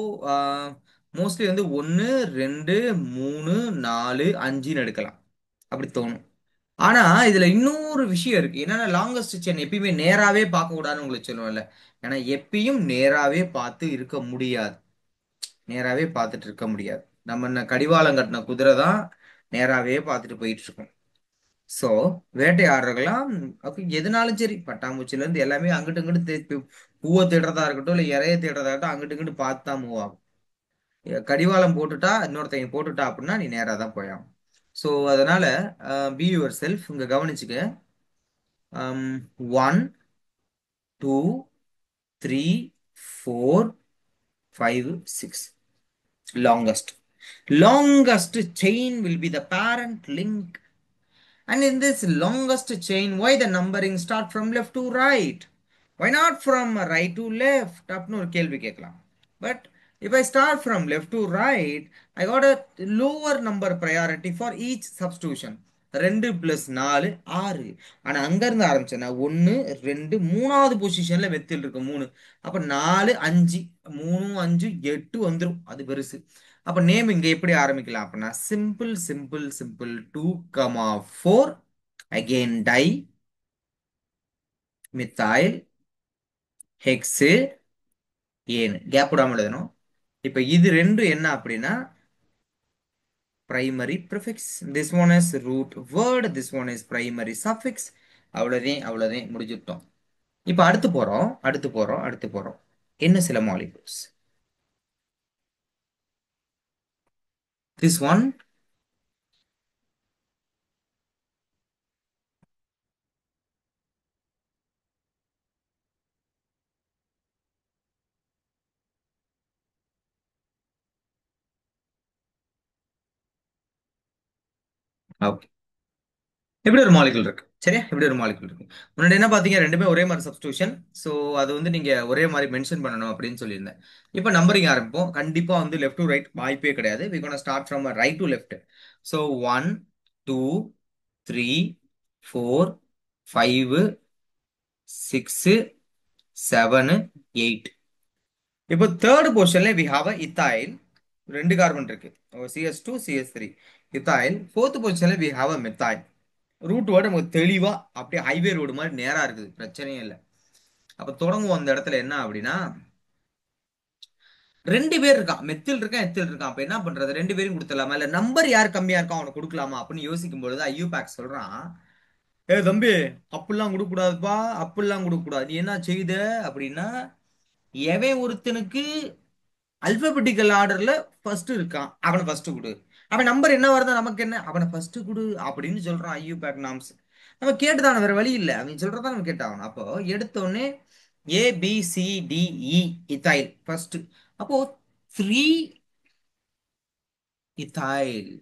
மோஸ்ட்லி வந்து 1 2 3 4 5ன்னு எடுக்கலாம். அப்படி தோணும். ஆனா இதுல இன்னொரு விஷயம் இருக்கு. என்னன்னா லாங்கஸ்ட் செயின் எப்பயுமே நேராவே பார்க்க கூடாதுன்னு உங்களுக்கு சொல்லுவேன்ல. ஏன்னா எப்பயும் நேராவே பார்த்து இருக்க முடியாது. நேராவே பார்த்துட்டு இருக்க முடியாது. நம்ம என்ன கடிவாளம் கட்டின குதிரை தான் நேராவே பார்த்துட்டு போயிட்டு இருக்கோம். ஸோ வேட்டையாடுறதுலாம் எதுனாலும் சரி, பட்டாம்பூச்சில இருந்து எல்லாமே அங்கிட்டு இங்கிட்டு பூவை தேடுறதா இருக்கட்டும், இல்லை இறைய தேடுறதா இருக்கட்டும், அங்கிட்டு இங்கிட்டு பார்த்து தான் மூவ் ஆகும். கடிவாளம் போட்டுட்டா, இன்னொருத்தங்க போட்டுட்டா அப்படின்னா நீ நேராக தான் போயாகும். ஸோ அதனால பி யுவர் செல்ஃப். இங்க கவனிச்சுக்க. 1 2 3 4 5 6. Longest chain will be the parent link. And in this longest chain, why the numbering start from left to right? Why not from right to left? அப்படின்னு ஒரு கேள்வி கேட்கலாம். But if I start from left to right, I got a lower number priority for each substitution. 2 + 4 6. ஆனா அங்க இருந்து ஆரம்பிச்சேன்னா 1 2 3வது பொசிஷன்ல methyl இருக்கு 3. அப்ப 4 5 3 5 8 வந்துரும். அது பெருசு. அப்ப நேம் இங்க எப்படி ஆரம்பிக்கலாம் அப்படின்னா simple simple simple. 2 4 again di methyl hexane gap விடாம எழுதணும். இப்ப இது ரெண்டும் என்ன அப்படின்னா primary prefix. This one is root word, this one is primary suffix. அவ்வளோதான் அவ்வளோதான் முடிஞ்சுட்டோம். இப்ப அடுத்து போறோம். என்ன சில மாலிகூல்ஸ்? This one. ஓகே. இப்படி ஒரு மாலிகுல் இருக்கு, சரியா? இப்படி ஒரு மாலிகுல் இருக்கு. முன்னாடி என்ன பாத்தீங்க, ரெண்டுமே ஒரே மாதிரி சப்ஸ்டியூஷன். ஸோ அது வந்து நீங்க ஒரே மாதிரி மென்ஷன் பண்ணணும் அப்படின்னு சொல்லியிருந்தேன். இப்போ நம்பரிங் ஆரம்பிப்போம். கண்டிப்பா வந்து லெஃப்ட் டு ரைட் வாய்ப்பே கிடையாது. We gonna start from right to left. So 1 2 3 4 5 6 7 8. இப்போ தேர்ட் பொசிஷன்ல வி ஹாவ் இத்தாயில். ரெண்டு கார்பன் இருக்கு, CS2 CS3. இத்தாயில். ஃபோர்த் பொசிஷன்ல we have methyl. Root word நமக்கு தெளிவா அப்படியே ஹைவே ரோடு மாதிரி நேரா இருக்குது, பிரச்சனையே இல்லை. அப்ப தொடங்குவோம் அந்த இடத்துல. என்ன அப்படின்னா, ரெண்டு பேர் இருக்கான், மெத்தில் இருக்கான் எத்தில் இருக்கான். அப்ப என்ன பண்றது, ரெண்டு பேரும் கொடுத்துடலாமா, இல்ல நம்பர் யார் கம்மியா இருக்கா அவனை கொடுக்கலாமா அப்படின்னு யோசிக்கும் பொழுது ஐயூபேக் சொல்றான், ஏ தம்பி, அப்படிலாம் கொடுக்க கூடாதுப்பா, அப்படிலாம் கொடுக்க கூடாது. நீ என்ன செய்த அப்படின்னா, எவன் ஒருத்தனுக்கு அல்பபெட்டிக்கல் ஆர்டர்ல ஃபர்ஸ்ட் இருக்கான் அவனை ஃபர்ஸ்ட் கொடு. அவன் நம்பர் என்ன வருதா நமக்கு என்ன, அவனை ஃபர்ஸ்ட் கொடு அப்படின்னு சொல்றான் ஐயூபேக் நாம்ஸ். நம்ம கேட்டுதான், வேற வழி இல்லை, அவன் சொல்றதா நம்ம கேட்டாகணும். அப்போ எடுத்த உடனே ABCDE இத்தாயில் ஃபர்ஸ்ட். அப்போ 3 இத்தாயில்,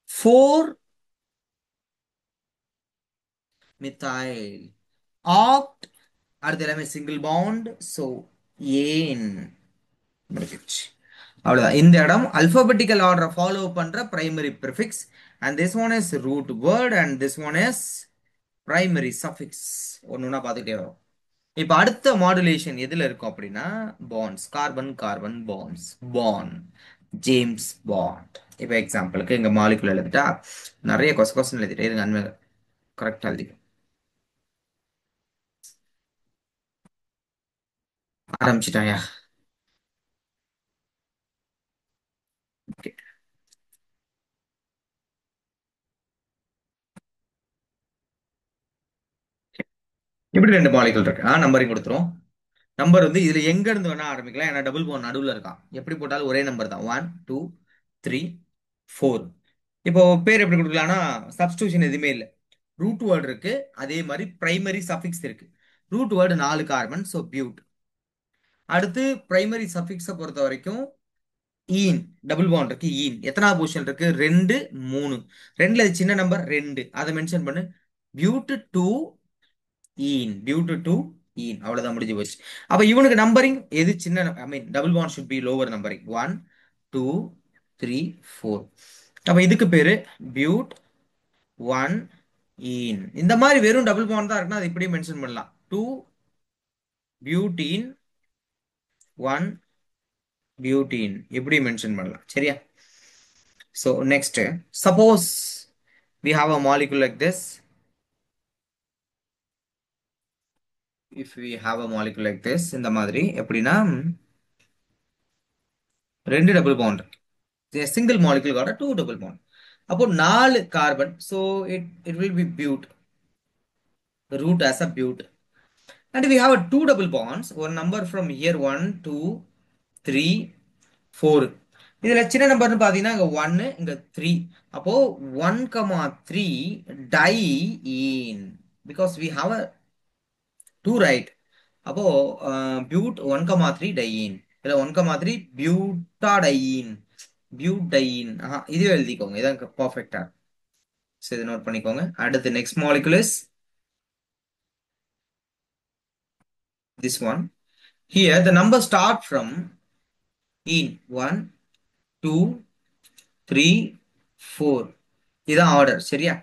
4 மித்தாயில், ஆக்ட். அடுத்து எல்லாமே சிங்கிள் பாண்ட். ஸோ ஏன் முடிஞ்சிருச்சு. அவ்வளவுதான். இந்த இடம் அல்பபெட்டிக்கல் ஆர்டரை ஃபாலோ பண்ற primary prefix. And this one is root word and this one is primary suffix. ஒன்னொன்னா பார்த்துட்டே வரும். இப்ப அடுத்த மாடுலேஷன் எதுல இருக்கும் அப்படின்னா, bonds. Carbon carbon bonds. Bond, James Bond. இப்ப எக்ஸாம்பிளுக்கு இங்க மாலிகுல் எழுதிட்டா, நிறைய கொஸ்டின் எழுதிட்டே இருங்க, அண்மை கரெக்டா எழுதி ஆரம்பிச்சிட்டாயா? ஓகே. இப்படி ரெண்டு மாலிகுல் இருக்கு. நம்பரிங் கொடுத்துரும். நம்பர் வந்து இதுல எங்க இருந்து வேணா ஆரம்பிக்கலாம், ஏன்னா டபுள் பாண்ட் நடுவுல இருக்கான். எப்படி போட்டாலும் ஒரே நம்பர் தான். 1 2 3 4. இப்போ பேர் எப்படி கொடுக்கலாம்னா, சப்ஸ்டியூஷன் எதுவுமே இல்லை. ரூட் வேர்டு இருக்கு, அதே மாதிரி பிரைமரி சஃபிக்ஸ் இருக்கு. Root word 4 carbon, so but. அடுத்து பிரைமரி சஃபிக்ஸை பொறுத்த வரைக்கும் ஈன், டபுள் பாண்ட் இருக்கு. ஈன் எத்தனாவது பொசிஷன் இருக்கு, 2 3. ரெண்டுல இது சின்ன நம்பர் 2, அதை மென்ஷன் பண்ணு. பியூட் 2 ஈன், பியூட் 2 ஈன். அவ்வளவுதான், முடிஞ்சு போச்சு. அப்ப இவனுக்கு நம்பரிங் எது சின்ன, I mean double bond should be lower numbering. 1 2 3 4. அப்ப இதுக்கு பேரு பியூட் 1 ஈன். இந்த மாதிரி வெறும் டபுள் பாண்ட் தான் இருக்குன்னா அது இப்படியே மென்ஷன் பண்ணலாம். 2 பியூட்டீன் 1 பியூட்டீன், இப்படி மென்ஷன் பண்ணலாம், சரியா? So next, suppose we have a molecule like this. If we have a molecule like this, இந்த மாதிரி எப்படின்னா, ரெண்டு டபுள் பாண்ட், சிங்கிள் மாலிகுல் காட்ட 2 டபுள் பாண்ட். அப்போ 4 carbon. So it will be bute, root as a bute. And we have a two double bonds, one number from here 1 2 3 4. இதுல சின்ன நம்பர்னு பாத்தீங்கன்னா இங்க 1 இங்க 3. அப்போ 1,3 diene, because we have a 2, right? அப்போ பியூட் 1,3 diene, இல்ல 1,3 பியூட்டாடையின், பியூட்டையின். இதுவே எழுதிக்கோங்க, இதான் பர்ஃபெக்டா. சரி, இதை நோட் பண்ணிக்கோங்க. அடுத்து next molecule is this one. Here the numbers start from in 1 2 3 4. இதான் ஆர்டர், சரியா?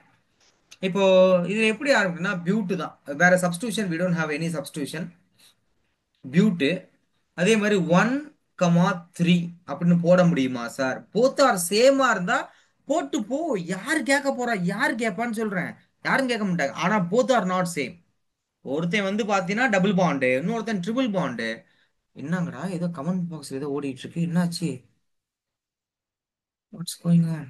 இப்போ இது எப்படி ஆரம்பிக்குன்னா, பியூட் தான். வேற substitution, we don't have any substitution. பியூட். அதே மாதிரி 1,3 அப்படின்னு போட முடியுமா சார்? போத் ஆர் சேமா இருந்தா போட்டு போ. யாரு கேட்க போறா, யாரு கேட்பான்னு சொல்றேன். யாரும் கேட்க மாட்டாங்க. ஆனா போத் ஆர் நாட் சேம். ஒருத்தன் வந்து பாத்தீங்கன்னா டபுள் பாண்டு, இன்னொருத்தன் ட்ரிபிள் பாண்டு. என்னங்கடா, ஏதோ கமெண்ட் பாக்ஸ்ல ஏதோ ஓடிட்டு இருக்கு, என்னாச்சு? What's going on?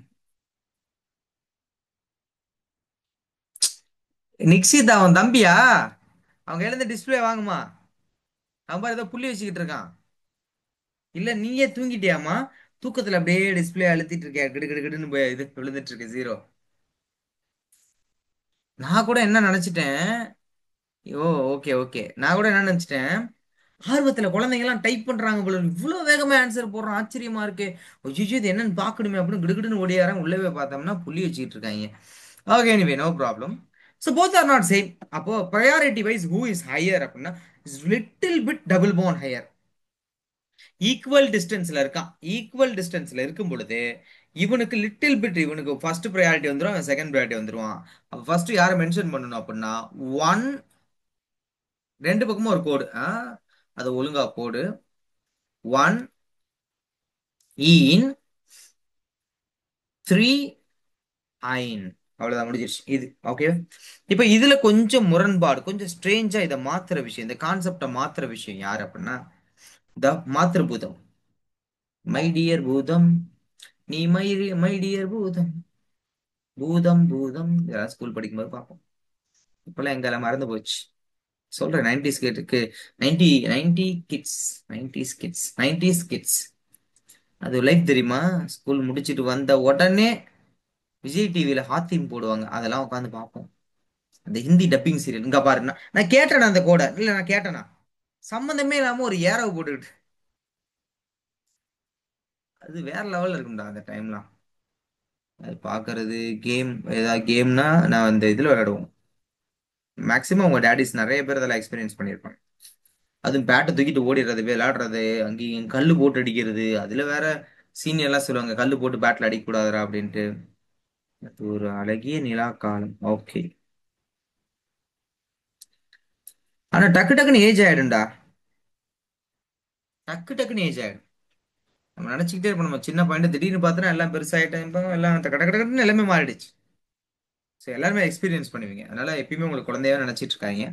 நிக்ஷித் அவன் தம்பியா? அவங்க எழுந்த டிஸ்பிளே வாங்குமா. அவன் பாரு ஏதோ புள்ளி வச்சுக்கிட்டு இருக்கான். இல்ல நீயே தூங்கிட்டியாமா? தூக்கத்துல அப்படியே டிஸ்பிளே அழுத்திட்டு இருக்கியா, கிடு கிடு கிடுன்னு போய் இது விழுந்துட்டு இருக்கு ஜீரோ. நான் கூட என்ன நினைச்சிட்டேன். ஓ, ஓகே ஓகே. நான் கூட என்ன நினைச்சிட்டேன், ஆர்வத்துல குழந்தைங்க எல்லாம் டைப் பண்றாங்க போல இருக்கு. இவ்வளவு வேகமா ஆன்சர் போடுறான், ஆச்சரியமா இருக்கு. ஐயோ இது என்னன்னு பாக்கணுமே அப்படின்னு கிடுகிடுன்னு ஓடியாரன். உள்ளவே பார்த்தோம்னா புள்ளி வச்சுக்கிட்டு இருக்காங்க. Okay, anyway no problem. So both are not same. அப்போ priority wise who is higher அப்படின்னா, is little bit double bond higher. Equal டிஸ்டன்ஸ்ல இருக்கான். ஈக்குவல் டிஸ்டன்ஸ்ல இருக்கும் பொழுது இவனுக்கு லிட்டில் பிட், இவனுக்கு ஃபர்ஸ்ட் ப்ரையாரிட்டி வந்துடும், அவன் செகண்ட் ப்ரையாரிட்டி வந்துருவான். அப்ப ஃபர்ஸ்ட் யாரை மென்ஷன் பண்ணணும் அப்படின்னா, ஒன், ரெண்டு பக்கமும் ஒரு கோடு, அது ஒழுங்கா போடு. ஒன் இன் த்ரீ ஐன். அவ்வளவுதான், முடிஞ்சிருச்சு இது. ஓகே. இப்ப இதுல கொஞ்சம் முரண்பாடு, கொஞ்சம் ஸ்ட்ரேஞ்சா இதை மாத்துற விஷயம், இந்த கான்செப்டை மாத்துற விஷயம் யார் அப்படின்னா, த மாத்திருபூதம். மை டியர் பூதம், நீ மை மை டியர் பூதம். பூதம் பூதம் இதெல்லாம் ஸ்கூல் படிக்கும்போது பார்ப்போம். இப்பெல்லாம் எங்கெல்லாம் மறந்து போச்சு. சொல்றேன், 90s கிட்க்கு, 90 கிட்ஸ், 90s கிட்ஸ் அது லைஃப் தெரியுமா? ஸ்கூல் முடிச்சிட்டு வந்த உடனே விஜய் டிவியில ஹாத்திம் போடுவாங்க, அதெல்லாம் உட்காந்து பார்ப்போம். அந்த ஹிந்தி டப்பிங் சீரியல். இங்க பாரு, நான் கேட்டேனா அந்த கோடை, இல்ல நான் கேட்டேனா? சம்பந்தமே இல்லாம ஒரு ஏரவு போட்டுக்கிட்டு, அது வேற லெவல்ல இருக்கும்டா அந்த டைம்லாம். அது பாக்குறது. கேம், ஏதாவது கேம்னா நான் அந்த இதுல விளையாடுவோம். மேக்சிமம் உங்க டேடிஸ் நிறைய பேர் அதெல்லாம் எக்ஸ்பீரியன்ஸ் பண்ணியிருப்பாங்க. அதுவும் பேட்டை தூக்கிட்டு ஓடிடுறது, விளையாடுறது, அங்கேயும் கல்லு போட்டு அடிக்கிறது. அதுல வேற சீனியர்லாம் சொல்லுவாங்க, கல்லு போட்டு பேட்ல அடிக்க கூடாதுடா அப்படின்ட்டு. அது ஒரு அழகிய நிலா காலம். ஓகே. ஆனா டக்கு டக்குன்னு ஏஜ் ஆயிடும்டா. டக்கு டக்குன்னு ஏஜ் ஆயிடும். நம்ம நினைச்சுக்கிட்டே இருப்போம் நம்ம சின்ன பாயிண்ட், திடீர்னு பார்த்தோன்னா எல்லாம் பெருசாயிட்டேன், எல்லாம் டக்கு டக்கு டக்குன்னு எல்லாமே மாறிடுச்சு. ஸோ எல்லாருமே எக்ஸ்பீரியன்ஸ் பண்ணுவீங்க, அதனால எப்பயுமே உங்களுக்கு குழந்தையா நினைச்சிட்டு இருக்காங்க.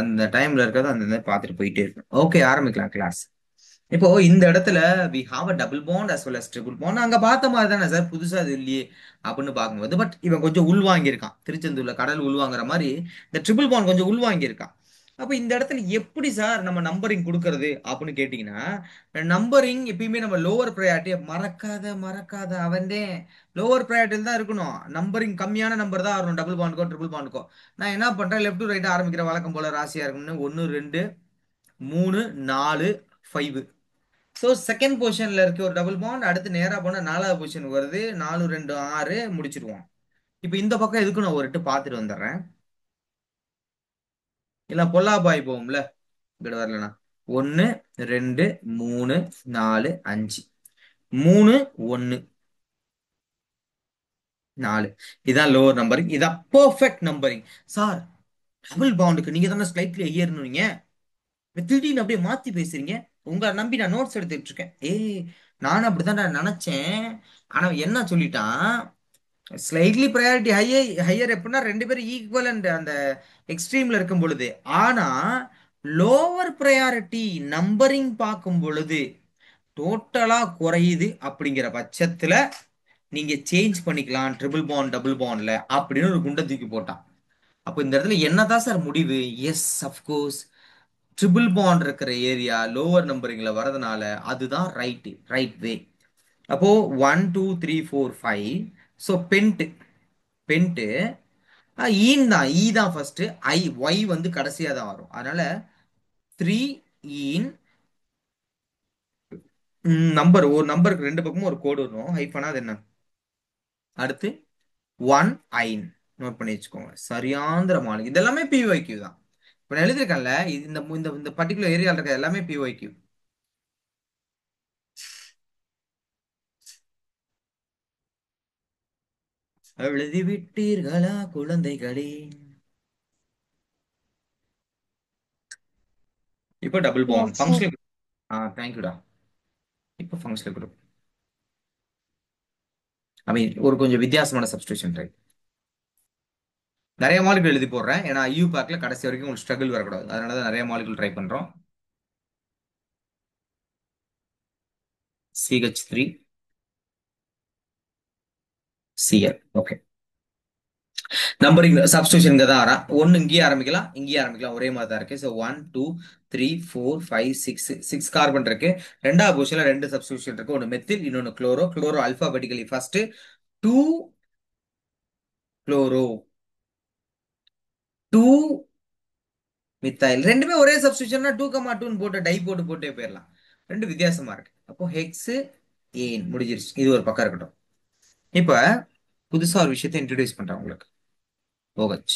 அந்த டைம்ல இருக்கிறத அந்த மாதிரி பார்த்துட்டு போயிட்டே இருக்கும். ஓகே, ஆரம்பிக்கலாம் கிளாஸ். இப்போ இந்த இடத்துல we have a double bond as well as triple bond. அங்க பார்த்த மாதிரி தானே சார், புதுசா அது இல்லையே அப்படின்னு பார்க்கும்போது, பட் இவன் கொஞ்சம் உள்வாங்கி இருக்கான். திருச்செந்தூர்ல கடல் உள்வாங்குற மாதிரி இந்த ட்ரிபிள் பாண்ட் கொஞ்சம் உள்வாங்கி இருக்கான். அப்போ இந்த இடத்துல எப்படி சார் நம்ம நம்பரிங் கொடுக்கறது அப்படின்னு கேட்டீங்கன்னா, நம்பரிங் எப்பயுமே நம்ம லோவர் ப்ரையாரிட்டியை மறக்காத மறக்காத, அவன்தே லோவர் ப்ரையாரிட்டியில் தான் இருக்கணும். நம்பரிங் கம்மியான நம்பர் தான் வரணும், டபுள் பாண்டுக்கோ ட்ரிபிள் பாண்டுக்கோ. நான் என்ன பண்றேன், லெஃப்ட் டு ரைட் ஆரம்பிக்கிற வழக்கம் போல ராசியா இருக்கும்னு, 1 2 3 4 5. ஸோ செகண்ட் பொசிஷன்ல இருக்க ஒரு டபுள் பாண்ட், அடுத்து நேரா போனா நாலாவது பொசிஷன் வருது, 4 2 6 முடிச்சிருவோம். இப்போ இந்த பக்கம் எதுக்கு நான் ஒரு எட்டு பார்த்துட்டு வந்துடுறேன். இல்ல பொல்லாபாய் போகும்ல, இங்கிட்ட வரலனா. 1 2 3 4 5, 3 1 4. இதான் லோவர் நம்பரிங், இதான் பெர்ஃபெக்ட் நம்பரிங். சார், டபுள் பாண்டுக்கு நீங்க தானே ஸ்லைட்லி ஏறணுங்க, திடீர்னு அப்படியே மாத்தி பேசுறீங்க. உங்களை நம்பி நான் நோட்ஸ் எடுத்துட்டு இருக்கேன். ஏய், நானும் அப்படிதான் நான் நினைச்சேன். ஆனா என்ன சொல்லிட்டான், ஸ்லைட்லி ப்ரையாரிட்டி ஹையர். ஹையர் எப்படின்னா ரெண்டு பேரும் ஈக்குவல் அண்ட் அந்த எக்ஸ்ட்ரீம்ல இருக்கும் பொழுது. ஆனா லோவர் ப்ரையாரிட்டி நம்பரிங் பார்க்கும் பொழுது டோட்டலா குறையுது அப்படிங்கிற பட்சத்துல நீங்க சேஞ்ச் பண்ணிக்கலாம் ட்ரிபிள் பாண்ட் டபுள் பாண்ட்ல அப்படின்னு ஒரு குண்டை தூக்கி போட்டான். அப்போ இந்த இடத்துல என்னதான் சார் முடிவு? எஸ், அஃப்கோர்ஸ், ட்ரிபிள் பாண்ட் இருக்கிற ஏரியா லோவர் நம்பரிங்ல வரதுனால அதுதான் ரைட் வே. அப்போ 1 2 3 4 5. ஸோ பென்ட்டு ஈன் தான், ஈ தான் ஃபர்ஸ்ட், ஒய் வந்து கடைசியா தான் வரும். அதனால 3 ஈன் நம்பர், ஒரு நம்பருக்கு ரெண்டு பக்கமும் ஒரு கோடு வரும், ஹைஃபனா அது என்ன, அடுத்து 1 ஐன். நோட் பண்ணி வச்சுக்கோங்க. சரியாந்திர மாளிகை இதெல்லாமே பிஒய்க்யூ தான். இப்போ நான் எழுதியிருக்கேன்ல, இந்த இந்த இந்த பர்டிகுலர் ஏரியாவில் இருக்க எல்லாமே பிஒய்க்யூ. எழுதி விட்டீர்களா குழந்தைகளே? இப்போ double bond yes sir. Functional. தேங்க்யூடா. இப்போ ஃபங்க்ஷனல் குரூப், ஐ மீன் ஒரு கொஞ்சம் வித்தியாசமான சப்ஸ்டியூஷன் ட்ரை. நிறைய மாலிகுல் எழுதி போடுறேன், ஏன்னா ஐயூ பேக்ல கடைசி வரைக்கும் உங்களுக்கு ஸ்ட்ரகிள் வரக்கூடாது, அதனால தான் நிறைய மாலிகுல் ட்ரை பண்றோம். CH3 Cl. Okay. Numbering substitution இங்க தான் வரேன். ஒன்னு இங்கேயே ஆரம்பிக்கலாம், இங்கேயே ஆரம்பிக்கலாம், ஒரே மாதிரி தான் இருக்கு. ஸோ 1 2 3 4 5 6 6 கார்பன் இருக்கு. ரெண்டாவது பொசிஷன்ல ரெண்டு சப்ஸ்டியூஷன் இருக்கு. ஒன்னு மெத்தில், இன்னொன்னு chloro. Chloro alphabetically first 2 chloro 2 methyl. ரெண்டுமே ஒரே சப்ஸ்டியூஷன்னா 2 கமா 2 போட்டு டை போட்டு போட்டே போயிடலாம். ரெண்டு வித்தியாசமா இருக்கு. அப்போ ஹெக்ஸ் ஏன் முடிஞ்சிருச்சு. இது ஒரு பக்கம் இருக்கட்டும். இப்ப புதுசா ஒரு விஷயத்தை இன்ட்ரடியூஸ் பண்றேன் உங்களுக்கு. OH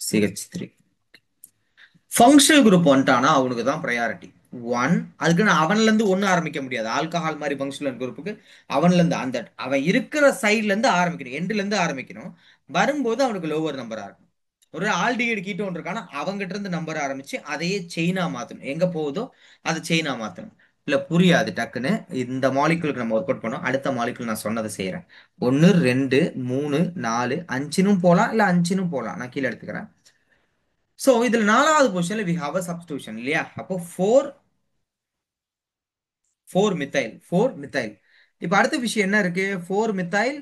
CH3 ஃபங்க்ஷனல் குரூப் வந்துட்டானா அவனுக்கு தான் ப்ரையாரிட்டி. ஒன் அதுக்குன்னு அவன்ல இருந்து ஒண்ணு ஆரம்பிக்க முடியாது. ஆல்கஹால் மாதிரி ஃபங்க்ஷனல் குரூப்புக்கு அவன்ல இருந்து அந்த அவன் இருக்கிற சைட்ல இருந்து ஆரம்பிக்கணும், எண்ட்ல இருந்து ஆரம்பிக்கணும். வரும்போது அவனுக்கு லோவர் நம்பரா இருக்கும். ஒரு ஆல்டிகைடு கீட்டோன் இருக்கானா அவங்ககிட்ட இருந்து நம்பர் ஆரம்பிச்சு அதையே செயினா மாத்தணும். எங்க போகுதோ அதை செயினா மாத்தணும். இல்ல புரியாது டக்குன்னு. இந்த மாலிகுலுக்கு நம்ம ஒர்க் அவுட் பண்ணோம். அடுத்த மாலிகுல் நான் சொன்னதை செய்யறேன். ஒன்னு ரெண்டு மூணு நாலு அஞ்சுனும் போலாம், இல்ல அஞ்சுனும் போலாம். நான் கீழே எடுத்துக்கிறேன். சோ இதுல நாலாவது பொசிஷன்ல வி ஹாவ் அ சப்ஸ்டிடியூஷன் இல்லையா? அப்போ 4 மித்தைல் 4 மித்தைல். இப்போ அடுத்த விஷயம் என்ன இருக்கு? 4 மித்தைல்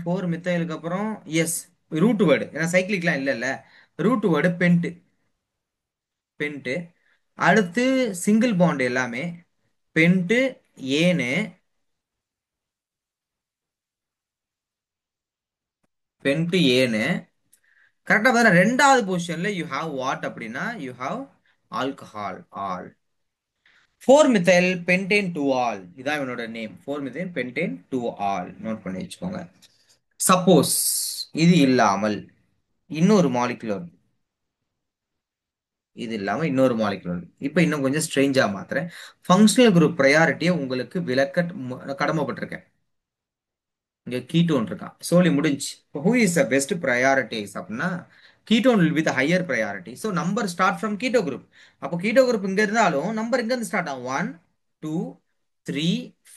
4 மித்தைலுக்கு அப்புறம் எஸ் ரூட் வேர்டு. ஏன்னா சைக்கிளிக்லாம் இல்ல இல்ல. Root word pent pent. அடுத்து சிங்கிள் பாண்ட் எல்லாமே பென்ட் ஏனு பென்ட் ஏனு கரெக்டா பார்த்தா ரெண்டாவது பொசிஷன்ல யூ ஹாவ் வாட் அப்படின்னா you have alcohol ol 4 methyl pentane two ol. இதான் இவனோட name. 4 methyl pentane two ol. Note பண்ணி வச்சுக்கோங்க. சப்போஸ் இது இல்லாமல் இன்னொரு மாலிகுல் வருது. இது இல்லாம இன்னொரு மாலிகுல் வருது. இப்போ இன்னும் கொஞ்சம் ஸ்ட்ரேஞ்சா மாத்துறேன். ஃபங்க்ஷனல் குரூப் ப்ரையாரிட்டியை உங்களுக்கு விளக்க கடமைப்பட்டிருக்கேன். இங்க கீட்டோன் இருக்கான். சோலி முடிஞ்சு. இப்போ who is the best priorities அப்படின்னா ketone will with higher priority. So number start from keto group. அப்போ கீட்டோ குரூப் இங்க இருந்தாலும் நம்பர் இங்க இருந்து ஸ்டார்ட் ஆகும். 1 2 3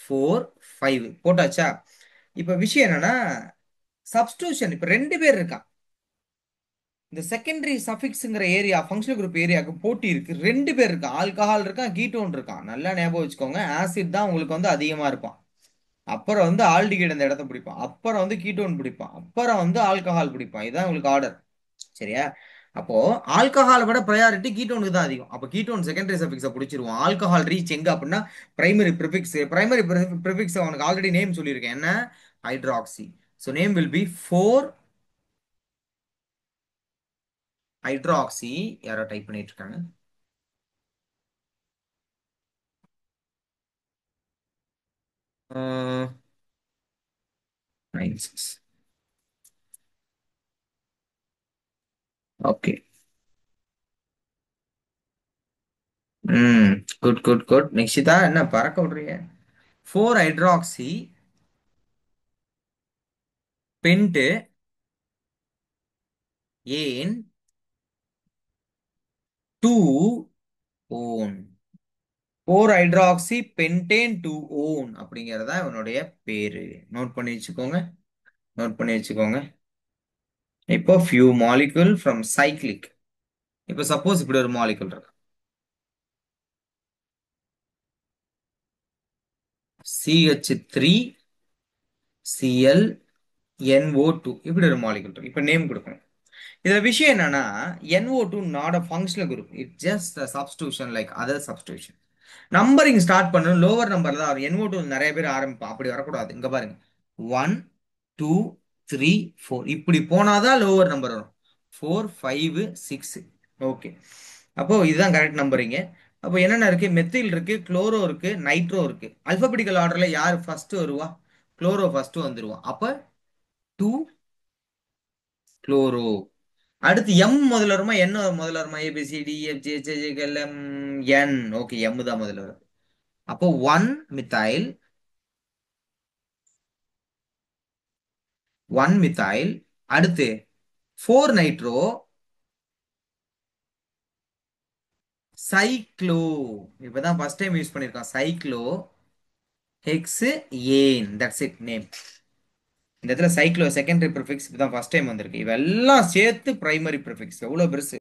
4 5 போட்டாச்சா? இப்ப விஷயம் என்னன்னா சப்ஸ்டியூஷன் இப்ப ரெண்டு பேர் இருக்கான். இந்த செகண்டரி சஃபிக்ஸ்ங்கிற ஏரியா ஃபங்க்ஷனல் குரூப் ஏரியாவுக்கு போட்டி இருக்கு. ரெண்டு பேர் இருக்கான். ஆல்கஹால் இருக்கான், கீட்டோன் இருக்கான். நல்லா ஞாபகம் வச்சுக்கோங்க. ஆசிட் தான் உங்களுக்கு வந்து அதிகமா இருப்பான். அப்புறம் வந்து ஆல்டிகைடு அந்த இடத்த பிடிப்பான். அப்புறம் வந்து கீட்டோன் பிடிப்பான். அப்புறம் வந்து ஆல்கஹால் பிடிப்பான். இதுதான் உங்களுக்கு ஆர்டர். சரியா? அப்போ ஆல்கஹால் விட ப்ரையாரிட்டி கீட்டோனுக்கு தான் அதிகம். அப்போ கீட்டோன் செகண்டரி சஃபிக்ஸை பிடிச்சிருவோம். ஆல்கஹால் ரீச் எங்க அப்படின்னா பிரைமரி ப்ரிஃபிக்ஸ். பிரைமரி ப்ரிஃபிக்ஸ் அவனுக்கு ஆல்ரெடி நேம் சொல்லியிருக்கேன். என்ன? Hydroxy. So name will be 4 hydroxy. யாரோ டைப் பண்ணிட்டு இருக்காங்க. ஓகே. ம். Good good good. நிக்ஷிதா என்ன பறக்க விடுறீங்க? 4 ஹைட்ராக்சி பென்ட் ஏன் 2 ஓன். 4 ஹைட்ராக்சி பென்டேன் 2 ஓன் அப்படிங்கறதா இவனுடைய பேரு. நோட் பண்ணி வச்சுக்கோங்க. நோட் பண்ணி வச்சுக்கோங்க. இப்போ ஃபியூ மாலிகுல் ஃப்ரம் சைக்ளிக். இப்போ சப்போஸ் இப்படி ஒரு மாலிகுல் இருக்கு. CH3 Cl NO2 இப்படி ஒரு மாலிகுல் இருக்கு. இப்போ நேம் கொடுக்கணும். இதுல விஷயம் என்னன்னா NO2 not a functional group. It just substitution like other substitution. Numbering start பண்ணணும் லோவர் நம்பர்ல தான் வரும். NO2 நிறைய பேர் ஆரம்பிப்பான். அப்படி வரக்கூடாது. இங்க பாருங்க 1 2 3 4 இப்படி போனாதான் லோவர் நம்பர் வரும். 4 5 6. ஓகே. அப்போ இதுதான் கரெக்ட் நம்பரிங்க. அப்போ என்னென்ன இருக்கு? மெத்தில் இருக்கு, குளோரோ இருக்கு, நைட்ரோ இருக்கு. அல்பபெட்டிக்கல் ஆர்டர்ல யார் ஃபர்ஸ்ட் வருவா? குளோரோ ஃபர்ஸ்ட் வந்துருவான். அப்ப 2 குளோரோ. அடுத்து எம் முதல்ல வருமா என்ன முதல்ல வருமா? ABCD EF G H I J K L M N. Okay, M தான் முதல்ல வரும். அப்போ 1 மித்தைல் 1 மித்தைல். அடுத்து 4 நைட்ரோ சைக்ளோ. இப்பதான் ஃபர்ஸ்ட் டைம் யூஸ் பண்ணிருக்கான். சைக்ளோ ஹெக்ஸ் ஏன். That's it name. இந்த இடத்துல சைக்ளோ செகண்டரி ப்ரிஃபிக்ஸ் இப்பதான் ஃபர்ஸ்ட் டைம் வந்திருக்கு. இவெல்லாம் சேர்த்து பிரைமரி ப்ரிஃபிக்ஸ். எவ்வளவு பெருசு.